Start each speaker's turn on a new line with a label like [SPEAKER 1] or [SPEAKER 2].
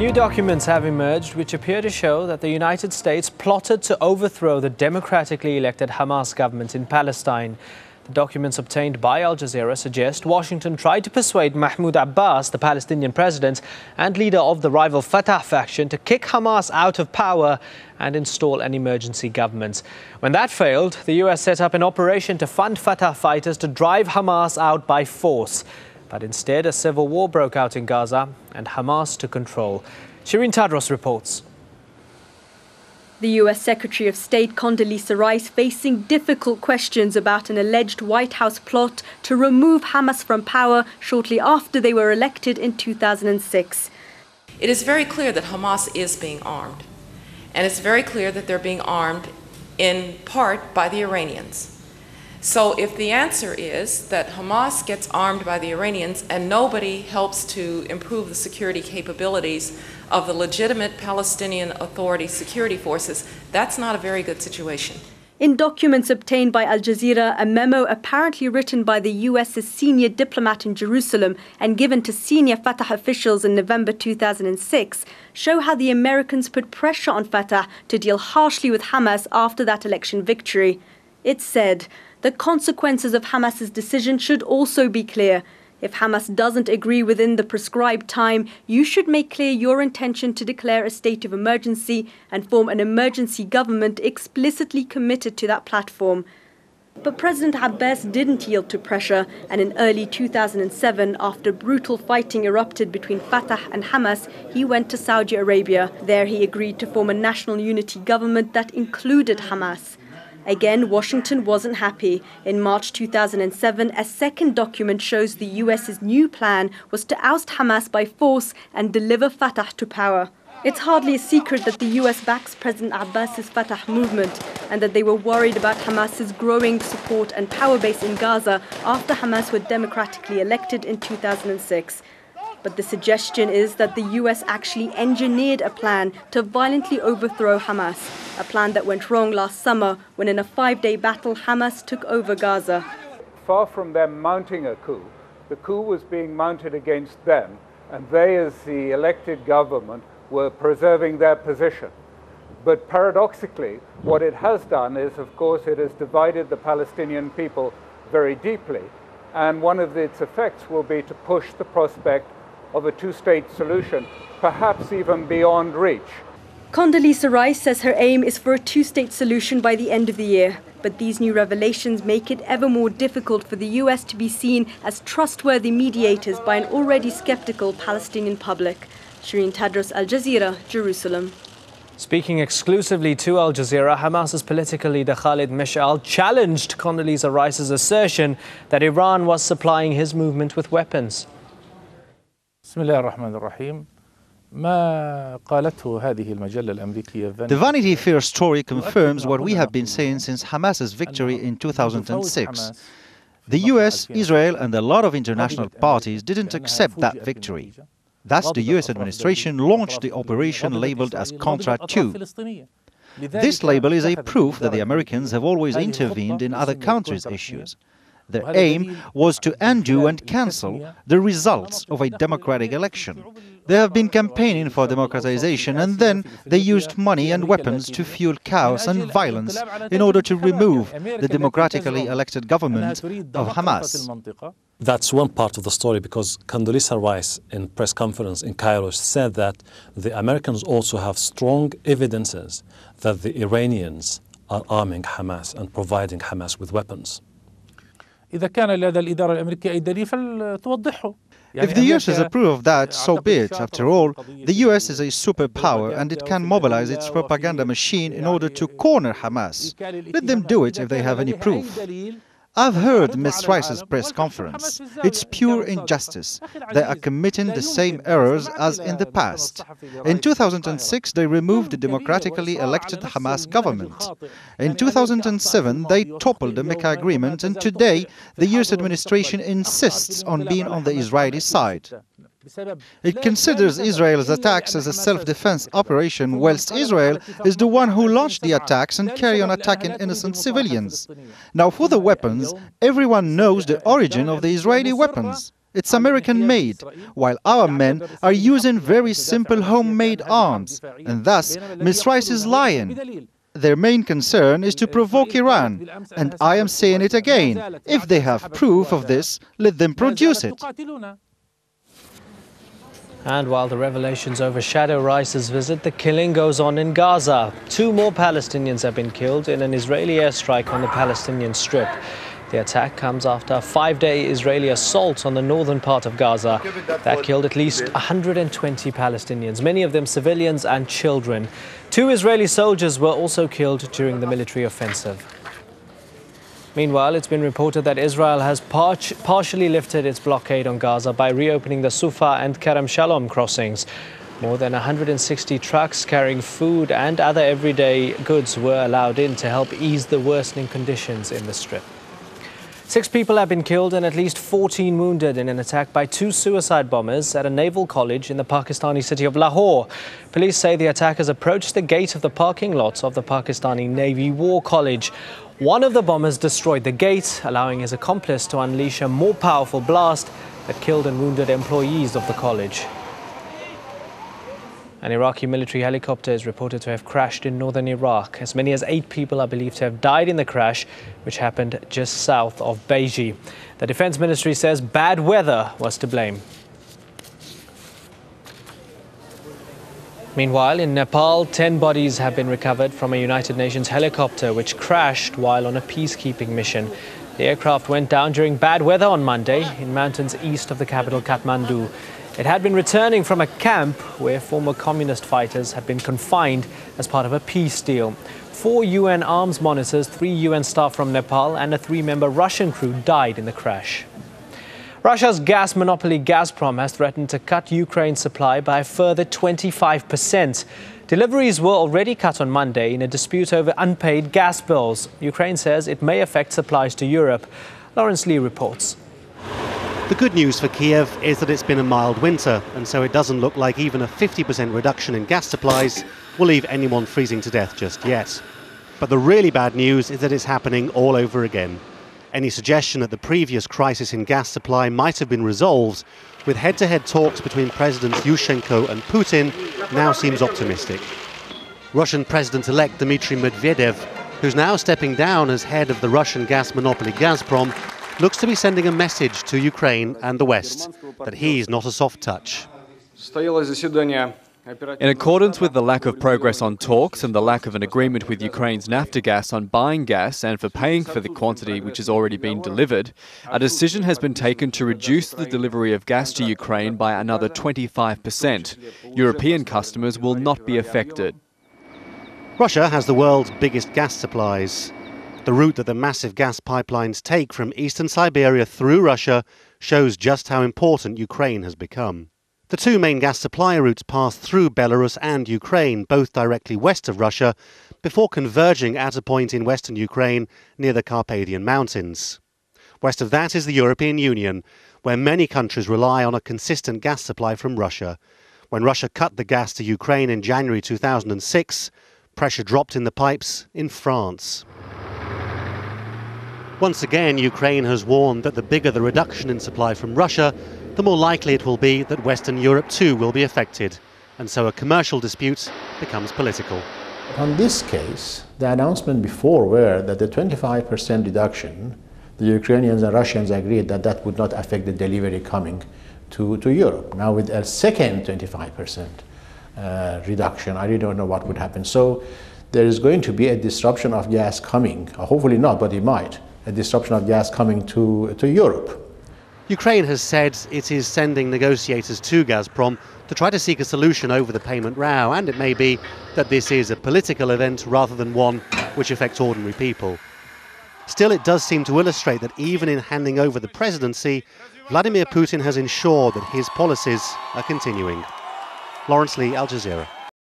[SPEAKER 1] New documents have emerged which appear to show that the United States plotted to overthrow the democratically elected Hamas government in Palestine. The documents obtained by Al Jazeera suggest Washington tried to persuade Mahmoud Abbas, the Palestinian president and leader of the rival Fatah faction, to kick Hamas out of power and install an emergency government. When that failed, the US set up an operation to fund Fatah fighters to drive Hamas out by force. But instead, a civil war broke out in Gaza and Hamas took control. Shireen Tadros reports.
[SPEAKER 2] The US Secretary of State Condoleezza Rice facing difficult questions about an alleged White House plot to remove Hamas from power shortly after they were elected in 2006.
[SPEAKER 3] It is very clear that Hamas is being armed. And it's very clear that they're being armed in part by the Iranians. So if the answer is that Hamas gets armed by the Iranians and nobody helps to improve the security capabilities of the legitimate Palestinian Authority security forces, that's not a very good situation.
[SPEAKER 2] In documents obtained by Al Jazeera, a memo apparently written by the US's senior diplomat in Jerusalem and given to senior Fatah officials in November 2006 show how the Americans put pressure on Fatah to deal harshly with Hamas after that election victory. It said, the consequences of Hamas's decision should also be clear. If Hamas doesn't agree within the prescribed time, you should make clear your intention to declare a state of emergency and form an emergency government explicitly committed to that platform. But President Abbas didn't yield to pressure, and in early 2007, after brutal fighting erupted between Fatah and Hamas, he went to Saudi Arabia. There he agreed to form a national unity government that included Hamas. Again, Washington wasn't happy. In March 2007, a second document shows the US's new plan was to oust Hamas by force and deliver Fatah to power. It's hardly a secret that the US backs President Abbas's Fatah movement and that they were worried about Hamas's growing support and power base in Gaza after Hamas were democratically elected in 2006. But the suggestion is that the US actually engineered a plan to violently overthrow Hamas, a plan that went wrong last summer when in a 5-day battle Hamas took over Gaza.
[SPEAKER 4] Far from them mounting a coup, the coup was being mounted against them, and they, as the elected government, were preserving their position. But paradoxically, what it has done is, of course, it has divided the Palestinian people very deeply, and one of its effects will be to push the prospect of a two-state solution, perhaps even beyond reach.
[SPEAKER 2] Condoleezza Rice says her aim is for a two-state solution by the end of the year. But these new revelations make it ever more difficult for the US to be seen as trustworthy mediators by an already skeptical Palestinian public. Shireen Tadros, Al Jazeera, Jerusalem.
[SPEAKER 1] Speaking exclusively to Al Jazeera, Hamas's political leader Khalid Mash'al challenged Condoleezza Rice's assertion that Iran was supplying his movement with weapons.
[SPEAKER 5] The
[SPEAKER 6] Vanity Fair story confirms what we have been saying since Hamas's victory in 2006. The US, Israel and a lot of international parties didn't accept that victory. Thus, the US administration launched the operation labeled as Contra II. This label is a proof that the Americans have always intervened in other countries' issues. Their aim was to undo and cancel the results of a democratic election. They have been campaigning for democratization, and then they used money and weapons to fuel chaos and violence in order to remove the democratically elected government of Hamas.
[SPEAKER 7] That's one part of the story, because Condoleezza Rice in press conference in Cairo said that the Americans also have strong evidences that the Iranians are arming Hamas and providing Hamas with weapons.
[SPEAKER 5] If
[SPEAKER 6] the US is a proof of that, so be it. After all, the US is a superpower and it can mobilize its propaganda machine in order to corner Hamas. Let them do it if they have any proof. I've heard Ms. Rice's press conference. It's pure injustice. They are committing the same errors as in the past. In 2006, they removed the democratically elected Hamas government. In 2007, they toppled the Mecca Agreement, and today, the US administration insists on being on the Israeli side. It considers Israel's attacks as a self-defense operation, whilst Israel is the one who launched the attacks and carry on attacking innocent civilians. Now, for the weapons, everyone knows the origin of the Israeli weapons. It's American-made, while our men are using very simple homemade arms, and thus Ms. Rice is lying. Their main concern is to provoke Iran, and I am saying it again, if they have proof of this, let them produce it.
[SPEAKER 1] And while the revelations overshadow Rice's visit, the killing goes on in Gaza. 2 more Palestinians have been killed in an Israeli airstrike on the Palestinian Strip. The attack comes after a 5-day Israeli assault on the northern part of Gaza that killed at least 120 Palestinians, many of them civilians and children. 2 Israeli soldiers were also killed during the military offensive. Meanwhile, it's been reported that Israel has partially lifted its blockade on Gaza by reopening the Sufa and Kerem Shalom crossings. More than 160 trucks carrying food and other everyday goods were allowed in to help ease the worsening conditions in the Strip. 6 people have been killed and at least 14 wounded in an attack by 2 suicide bombers at a naval college in the Pakistani city of Lahore. Police say the attackers approached the gate of the parking lot of the Pakistani Navy War College. One of the bombers destroyed the gate, allowing his accomplice to unleash a more powerful blast that killed and wounded employees of the college. An Iraqi military helicopter is reported to have crashed in northern Iraq. As many as 8 people are believed to have died in the crash, which happened just south of Beiji. The Defense Ministry says bad weather was to blame. Meanwhile, in Nepal, 10 bodies have been recovered from a United Nations helicopter which crashed while on a peacekeeping mission. The aircraft went down during bad weather on Monday in mountains east of the capital Kathmandu. It had been returning from a camp where former communist fighters had been confined as part of a peace deal. 4 UN arms monitors, 3 UN staff from Nepal and a 3-member Russian crew died in the crash. Russia's gas monopoly Gazprom has threatened to cut Ukraine's supply by a further 25%. Deliveries were already cut on Monday in a dispute over unpaid gas bills. Ukraine says it may affect supplies to Europe. Lawrence Lee reports.
[SPEAKER 5] The good news for Kiev is that it's been a mild winter, and so it doesn't look like even a 50% reduction in gas supplies will leave anyone freezing to death just yet. But the really bad news is that it's happening all over again. Any suggestion that the previous crisis in gas supply might have been resolved with head-to-head talks between Presidents Yushchenko and Putin now seems optimistic. Russian President-elect Dmitry Medvedev, who's now stepping down as head of the Russian gas monopoly Gazprom, looks to be sending a message to Ukraine and the West that he's not a soft touch.
[SPEAKER 8] In accordance with the lack of progress on talks and the lack of an agreement with Ukraine's Naftogaz on buying gas and for paying for the quantity which has already been delivered, a decision has been taken to reduce the delivery of gas to Ukraine by another 25%. European customers will not be affected.
[SPEAKER 5] Russia has the world's biggest gas supplies. The route that the massive gas pipelines take from eastern Siberia through Russia shows just how important Ukraine has become. The 2 main gas supply routes pass through Belarus and Ukraine, both directly west of Russia, before converging at a point in western Ukraine near the Carpathian Mountains. West of that is the European Union, where many countries rely on a consistent gas supply from Russia. When Russia cut the gas to Ukraine in January 2006, pressure dropped in the pipes in France. Once again, Ukraine has warned that the bigger the reduction in supply from Russia, the more likely it will be that Western Europe too will be affected, and so a commercial dispute becomes political.
[SPEAKER 9] On this case, the announcement before were that the 25% reduction, the Ukrainians and Russians agreed that that would not affect the delivery coming to Europe. Now with a second 25% reduction, I really don't know what would happen. So there is going to be a disruption of gas coming, hopefully not, but it might, a disruption of gas coming to Europe.
[SPEAKER 5] Ukraine has said it is sending negotiators to Gazprom to try to seek a solution over the payment row, and it may be that this is a political event rather than one which affects ordinary people. Still, it does seem to illustrate that even in handing over the presidency, Vladimir Putin has ensured that his policies are continuing. Lawrence Lee, Al Jazeera.